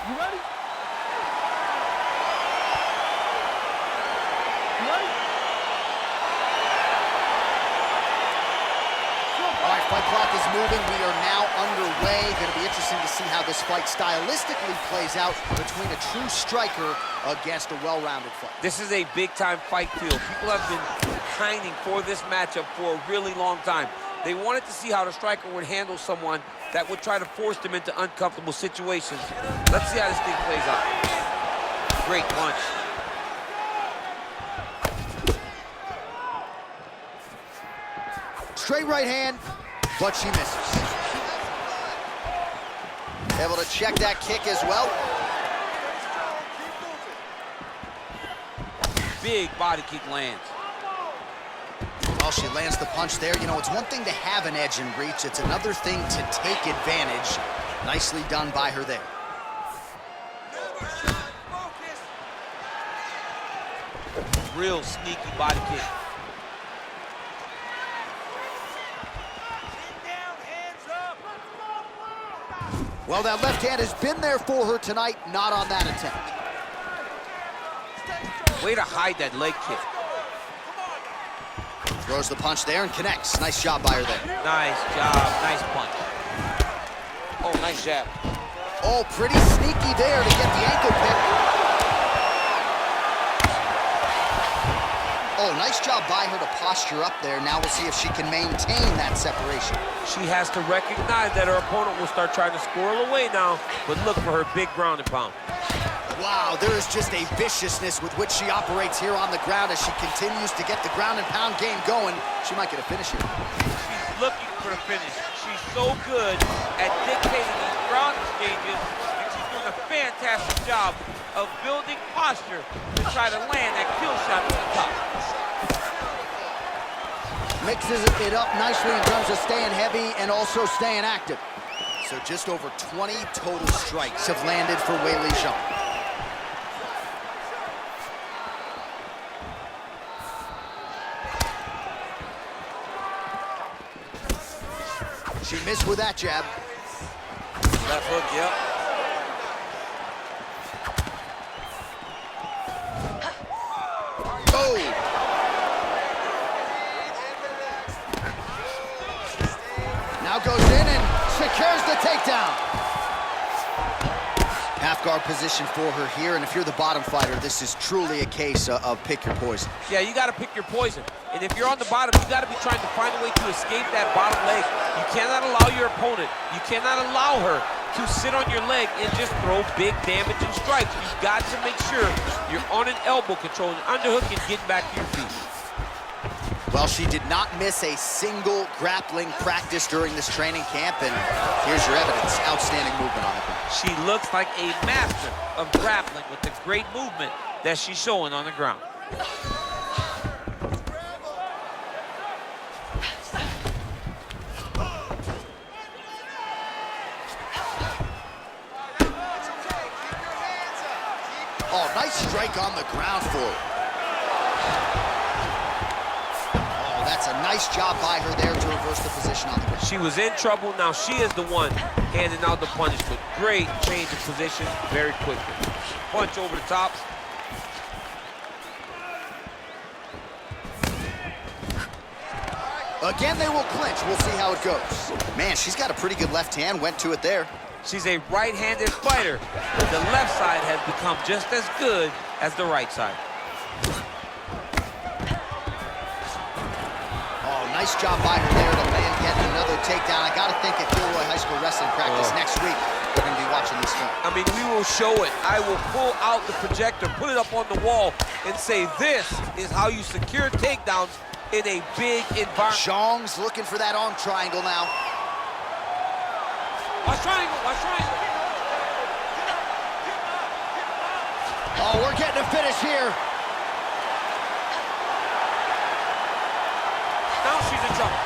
You ready? You ready? All right, fight clock is moving. We are now underway. Going to be interesting to see how this fight stylistically plays out between a true striker against a well-rounded fight. This is a big-time fight field. People have been pining for this matchup for a really long time. They wanted to see how the striker would handle someone that would try to force them into uncomfortable situations. Let's see how this thing plays out. Great punch. Straight right hand, but she misses. Able to check that kick as well. Big body kick lands. Well, she lands the punch there. You know, it's one thing to have an edge in reach. It's another thing to take advantage. Nicely done by her there. Real sneaky body kick. Well, that left hand has been there for her tonight, not on that attempt. Way to hide that leg kick. Throws the punch there and connects. Nice job by her there. Nice job, nice punch. Oh, nice jab. Oh, pretty sneaky there to get the ankle pick. Oh, nice job by her to posture up there. Now we'll see if she can maintain that separation. She has to recognize that her opponent will start trying to squirrel away now, but look for her big ground and pound. Wow, there is just a viciousness with which she operates here on the ground as she continues to get the ground and pound game going. She might get a finish here. She's looking for a finish. She's so good at dictating these ground exchanges, and she's doing a fantastic job of building posture to try to land that kill shot at the top. Mixes it up nicely in terms of staying heavy and also staying active. So just over 20 total strikes have landed for Weili Zhang. She missed with that jab. Left hook, yep. Oh! Now goes in and secures the takedown. Half guard position for her here, and if you're the bottom fighter, this is truly a case of pick your poison. Yeah, you got to pick your poison. And if you're on the bottom, you got to be trying to find a way to escape that bottom leg. You cannot allow your opponent, you cannot allow her to sit on your leg and just throw big damage and strikes. You've got to make sure you're on an elbow control, an underhook, and getting back to your feet. Well, she did not miss a single grappling practice during this training camp, and here's your evidence. Outstanding movement on the ground. She looks like a master of grappling with the great movement that she's showing on the ground. Oh, nice strike on the ground for her. Oh, that's a nice job by her there to reverse the position on the ground. She was in trouble. Now she is the one handing out the punishment. Great change of position very quickly. Punch over the top. Again, they will clinch. We'll see how it goes. Man, she's got a pretty good left hand. Went to it there. She's a right-handed fighter. The left side has become just as good as the right side. Oh, nice job by her there to land yet another takedown. I got to think at Gilroy High School wrestling practice next week, we're going to be watching this film. I mean, we will show it. I will pull out the projector, put it up on the wall, and say, this is how you secure takedowns in a big environment. Zhang's looking for that arm triangle now. Watch triangle, watch triangle. Oh, we're getting a finish here. Now she's in trouble.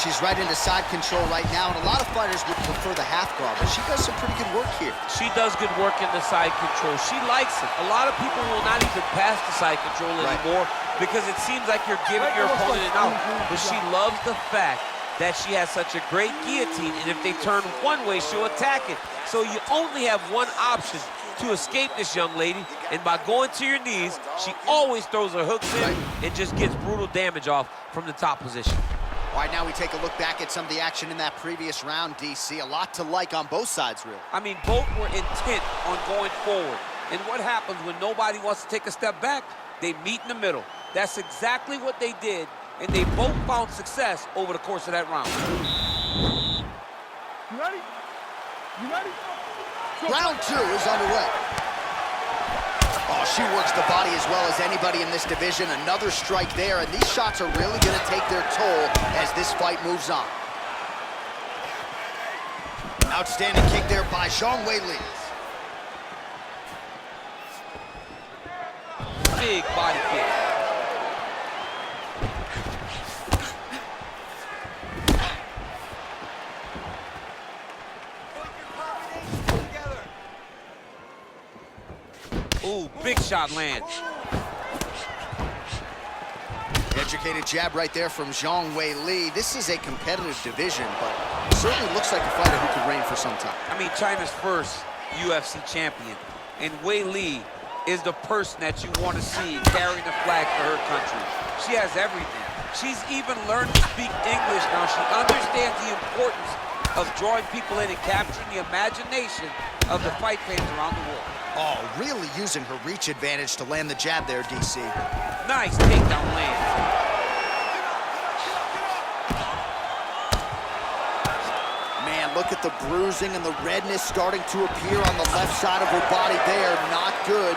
she's right into side control right now, and a lot of fighters would prefer the half guard, but she does some pretty good work here. She does good work in the side control. She likes it. A lot of people will not even pass the side control anymore because it seems like you're giving your opponent an out. But she loves the fact that she has such a great guillotine, and if they turn one way, she'll attack it. So you only have one option to escape this young lady, and by going to your knees, she always throws her hooks in and just gets brutal damage off from the top position. All right, now we take a look back at some of the action in that previous round, DC. A lot to like on both sides, really. I mean, both were intent on going forward. And what happens when nobody wants to take a step back? They meet in the middle. That's exactly what they did, and they both found success over the course of that round. You ready? You ready? Round 2 is underway. Oh, she works the body as well as anybody in this division. Another strike there, and these shots are really going to take their toll as this fight moves on. Outstanding kick there by Zhang Weili. Big body kick. Ooh, big shot lands. Educated jab right there from Zhang Weili. This is a competitive division, but certainly looks like a fighter who could reign for some time. I mean, China's first UFC champion, and Weili is the person that you want to see carrying the flag for her country. She has everything. She's even learned to speak English now. She understands the importance of drawing people in and capturing the imagination of the fight fans around the world. Oh, really using her reach advantage to land the jab there, DC. Nice takedown land. Man, look at the bruising and the redness starting to appear on the left side of her body there. Not good.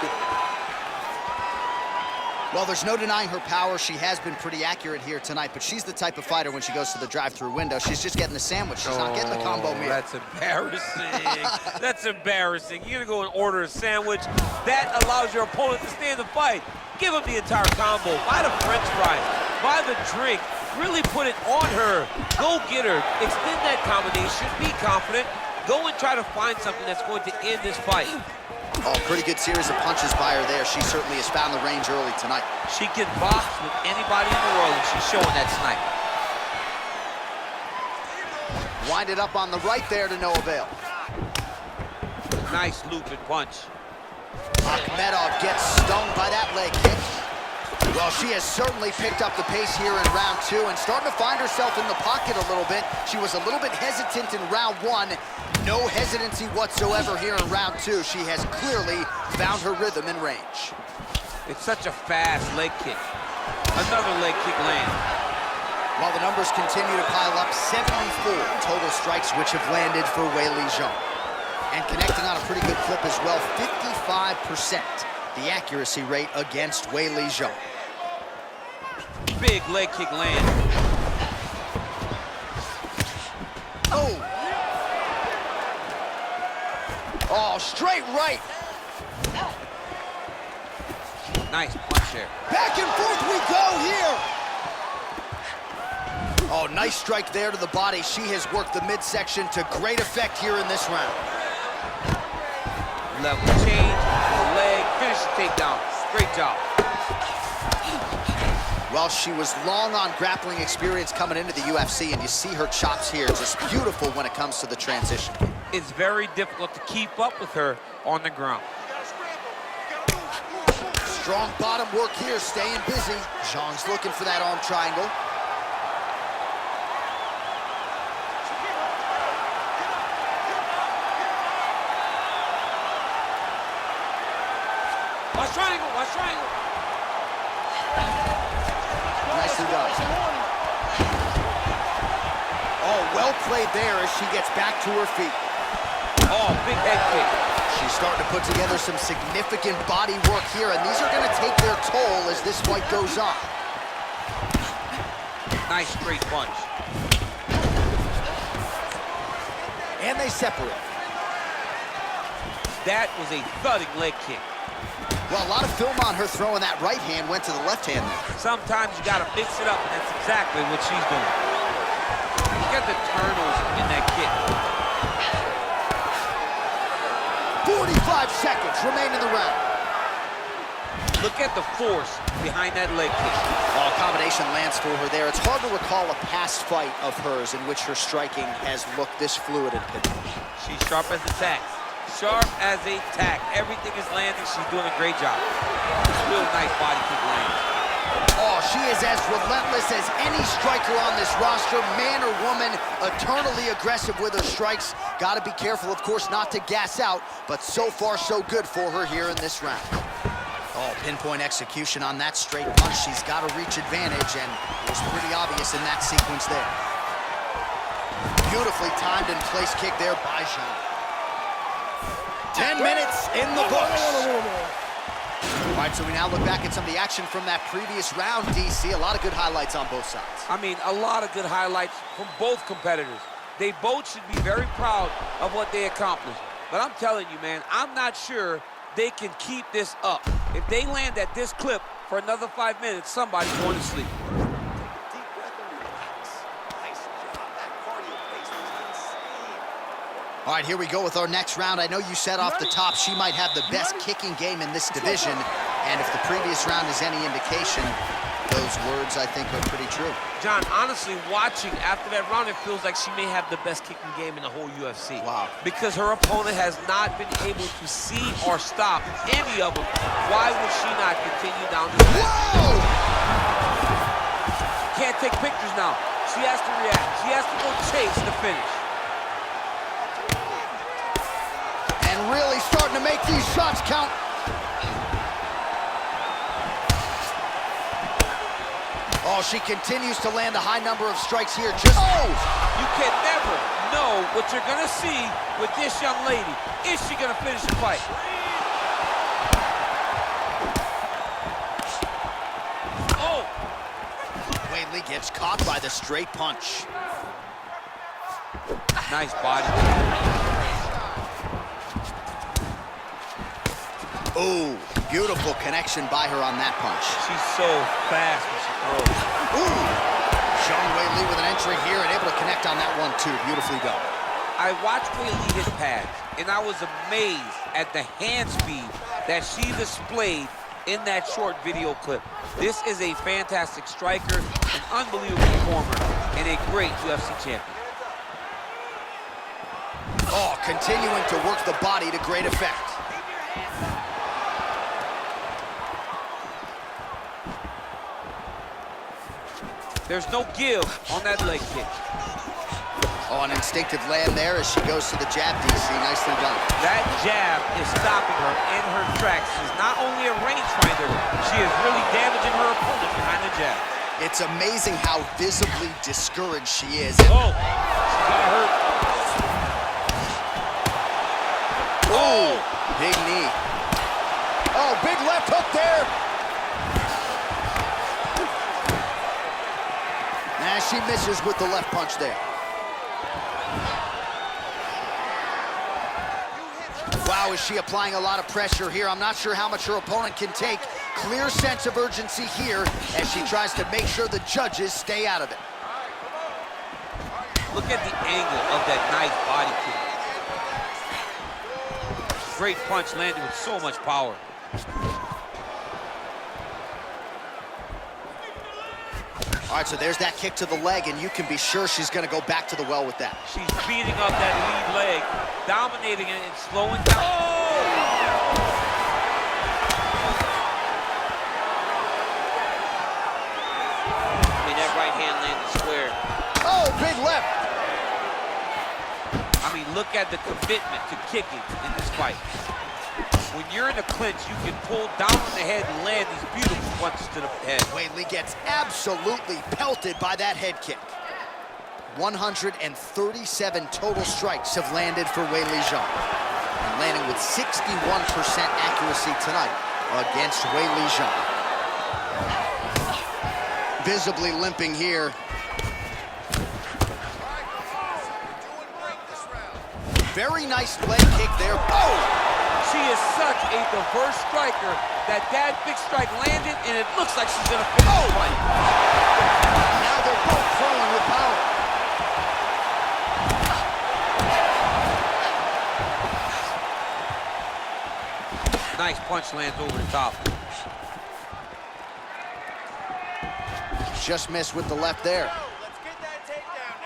Well, there's no denying her power. She has been pretty accurate here tonight, but she's the type of fighter when she goes to the drive-through window, she's just getting the sandwich. She's not getting the combo meal. That's embarrassing. That's embarrassing. You're gonna go and order a sandwich. That allows your opponent to stay in the fight. Give him the entire combo. Buy the French fries. Buy the drink. Really put it on her. Go get her. Extend that combination. Be confident. Go and try to find something that's going to end this fight. Oh, pretty good series of punches by her there. She certainly has found the range early tonight. She can box with anybody in the world, and she's showing that tonight. Wind it up on the right there to no avail. Nice looping punch. Akhmedov gets stung by that leg kick. Well, she has certainly picked up the pace here in round 2 and starting to find herself in the pocket a little bit. She was a little bit hesitant in round 1. No hesitancy whatsoever here in round 2. She has clearly found her rhythm and range. It's such a fast leg kick. Another leg kick lands. While the numbers continue to pile up, 74 total strikes which have landed for Weili Zhang. And connecting on a pretty good clip as well, 55%. The accuracy rate against Weili Zhang. Big leg kick land. Oh! Oh, straight right. Nice punch there. Back and forth we go here. Oh, nice strike there to the body. She has worked the midsection to great effect here in this round. Level change, leg, finish the takedown. Great job. Well, she was long on grappling experience coming into the UFC, and you see her chops here, just beautiful when it comes to the transition. It's very difficult to keep up with her on the ground. Strong bottom work here, staying busy. Zhang's looking for that arm triangle. Watch triangle, watch triangle. Nicely done. Oh, well played there as she gets back to her feet. Oh, big head kick. She's starting to put together some significant body work here, and these are going to take their toll as this fight goes on. Nice straight punch. And they separate. That was a thudding leg kick. Well, a lot of film on her throwing that right hand, went to the left hand there. Sometimes you gotta mix it up, and that's exactly what she's doing. the turtles in that kick. 45 seconds remain in the round. Look at the force behind that leg kick. Oh, combination lands for her there. It's hard to recall a past fight of hers in which her striking has looked this fluid and pinpoint. She's sharp as a tack. Sharp as a tack. Everything is landing. She's doing a great job. Real nice body kick landing. Oh, she is as relentless as any striker on this roster, man or woman, eternally aggressive with her strikes. Got to be careful, of course, not to gas out, but so far so good for her here in this round. Oh, pinpoint execution on that straight punch. She's got a reach advantage, and it was pretty obvious in that sequence there. Beautifully timed and place kick there by Jean. 10 minutes in the books. All right, so we now look back at some of the action from that previous round, DC. A lot of good highlights on both sides. I mean, a lot of good highlights from both competitors. They both should be very proud of what they accomplished. But I'm telling you, man, I'm not sure they can keep this up. If they land at this clip for another 5 minutes, somebody's going to sleep. Deep breath and relax. Nice job. That cardio pace was insane. All right, here we go with our next round. I know you said off the top she might have the best kicking game in this division. And if the previous round is any indication, those words, I think, are pretty true. John, honestly, watching after that round, it feels like she may have the best kicking game in the whole UFC. Wow. Because her opponent has not been able to see or stop any of them. Why would she not continue down this path? Whoa! Can't take pictures now. She has to react. She has to go chase the finish. And really starting to make these shots count. Oh, she continues to land a high number of strikes here. Just You can never know what you're gonna see with this young lady. Is she gonna finish the fight? Oh! Weili gets caught by the straight punch. Nice body. Ooh, beautiful connection by her on that punch. She's so fast when she throws. Ooh! Zhang Weili with an entry here and able to connect on that one too. Beautifully done. I watched Weili hit pads, and I was amazed at the hand speed that she displayed in that short video clip. This is a fantastic striker, an unbelievable performer, and a great UFC champion. Oh, continuing to work the body to great effect. There's no give on that leg kick. Oh, an instinctive land there as she goes to the jab, DC. Nicely done. That jab is stopping her in her tracks. She's not only a rangefinder, she is really damaging her opponent behind the jab. It's amazing how visibly discouraged she is. Oh, she got hurt. Oh, big knee. Oh, big left hook there. Nah, she misses with the left punch there. Wow, is she applying a lot of pressure here? I'm not sure how much her opponent can take. Clear sense of urgency here as she tries to make sure the judges stay out of it. Look at the angle of that nice body kick. Great punch landed with so much power. All right, so there's that kick to the leg, and you can be sure she's going to go back to the well with that. She's beating up that lead leg, dominating it and slowing down. Oh! I mean, that right hand landed square. Oh, big left. I mean, look at the commitment to kicking in this fight. When you're in a clinch, you can pull down on the head and land these beautiful punches to the head. Weili gets absolutely pelted by that head kick. 137 total strikes have landed for Weili Zhang. And landing with 61% accuracy tonight against Weili Zhang. Visibly limping here. Very nice leg kick there. Oh! She is such a diverse striker that big strike landed, and it looks like she's gonna finish the fight. Now they're both throwing with power. Nice punch lands over the top. Just missed with the left there. Let's get that takedown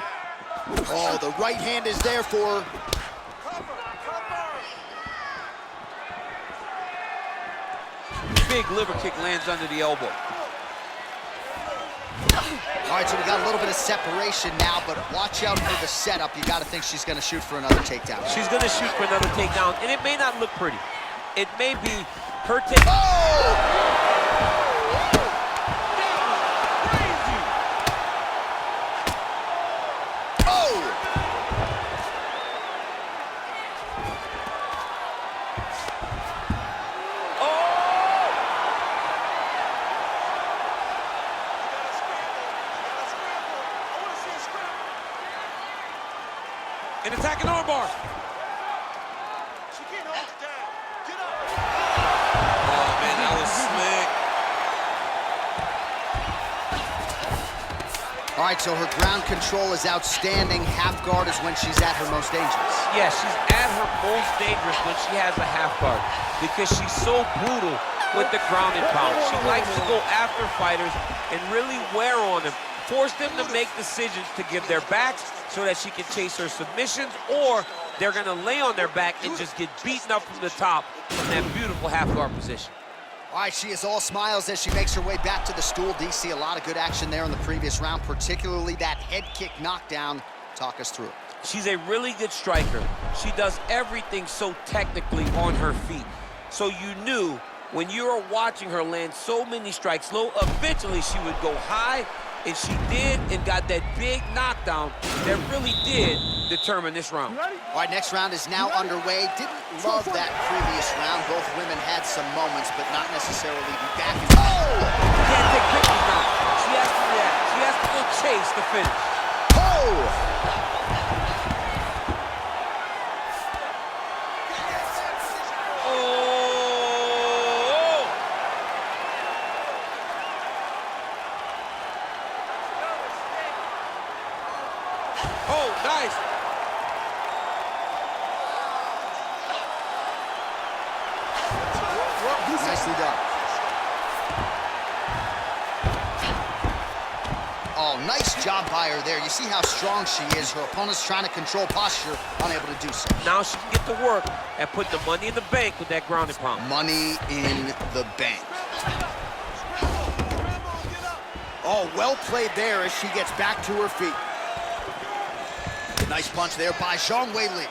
now. Oh, the right hand is there for her. Big liver kick lands under the elbow. All right, so we got a little bit of separation now, but watch out for the setup. You got to think she's going to shoot for another takedown. She's going to shoot for another takedown, and it may not look pretty. It may be her take. Oh! An attacking armbar. She can't hold it down. Get up. Oh, man, that was slick. All right, so her ground control is outstanding. Half guard is when she's at her most dangerous. Yeah, she's at her most dangerous when she has a half guard because she's so brutal with the ground and pound. She likes to go after fighters and really wear on them, force them to make decisions to give their backs so that she can chase her submissions, or they're gonna lay on their back and just get beaten up from the top from that beautiful half guard position. All right, she is all smiles as she makes her way back to the stool. DC, a lot of good action there in the previous round, particularly that head kick knockdown. Talk us through it. She's a really good striker. She does everything so technically on her feet. So you knew when you were watching her land so many strikes low, eventually she would go high, and she did, and got that big knockdown that really did determine this round. All right, next round is now underway. Didn't love that previous round. Both women had some moments, but not necessarily be back. Oh! Can't take pictures now. She has to react. She has to go chase the finish. Oh! Oh, nice. Nicely done. Oh, nice job by her there. You see how strong she is. Her opponent's trying to control posture, unable to do so. Now she can get to work and put the money in the bank with that ground and pound. Money in the bank. Oh, well played there as she gets back to her feet. Nice punch there by Zhang Weili.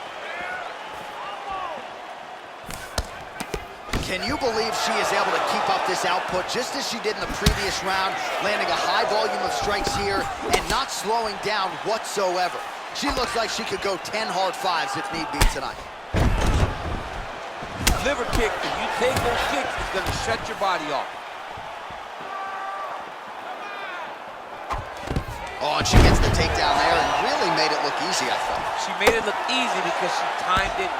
Can you believe she is able to keep up this output just as she did in the previous round, landing a high volume of strikes here and not slowing down whatsoever? She looks like she could go 10 hard fives if need be tonight. Liver kick, if you take those kicks, it's gonna shut your body off. Oh, and she gets the takedown there and really made it look easy, I thought. She made it look easy because she timed it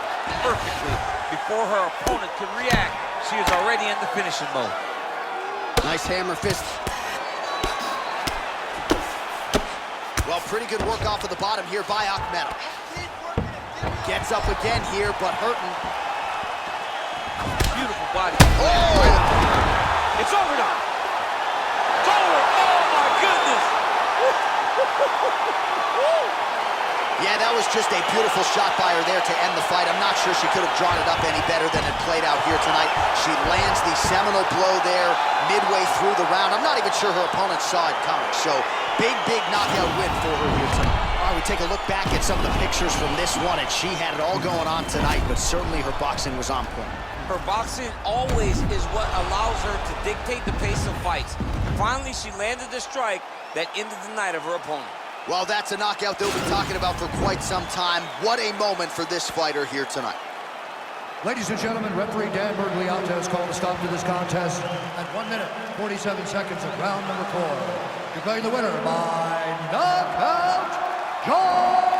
perfectly. Before her opponent could react, she was already in the finishing mode. Nice hammer fist. Well, pretty good work off of the bottom here by Akhmedov. Gets up again here, but hurting. Beautiful body. Oh! It's over now. It's over. Oh, my goodness. Yeah, that was just a beautiful shot by her there to end the fight. I'm not sure she could have drawn it up any better than it played out here tonight. She lands the seminal blow there midway through the round. I'm not even sure her opponent saw it coming. So big, big knockout win for her here tonight. All right, we take a look back at some of the pictures from this one, and she had it all going on tonight, but certainly her boxing was on point. Her boxing always is what allows her to dictate the pace of fights. Finally, she landed the strike that ended the night of her opponent. Well, that's a knockout they'll be talking about for quite some time. What a moment for this fighter here tonight. Ladies and gentlemen, referee Dan Bergliata has called a stop to this contest at 1 minute, 47 seconds of round number 4. Declaring the winner by knockout, John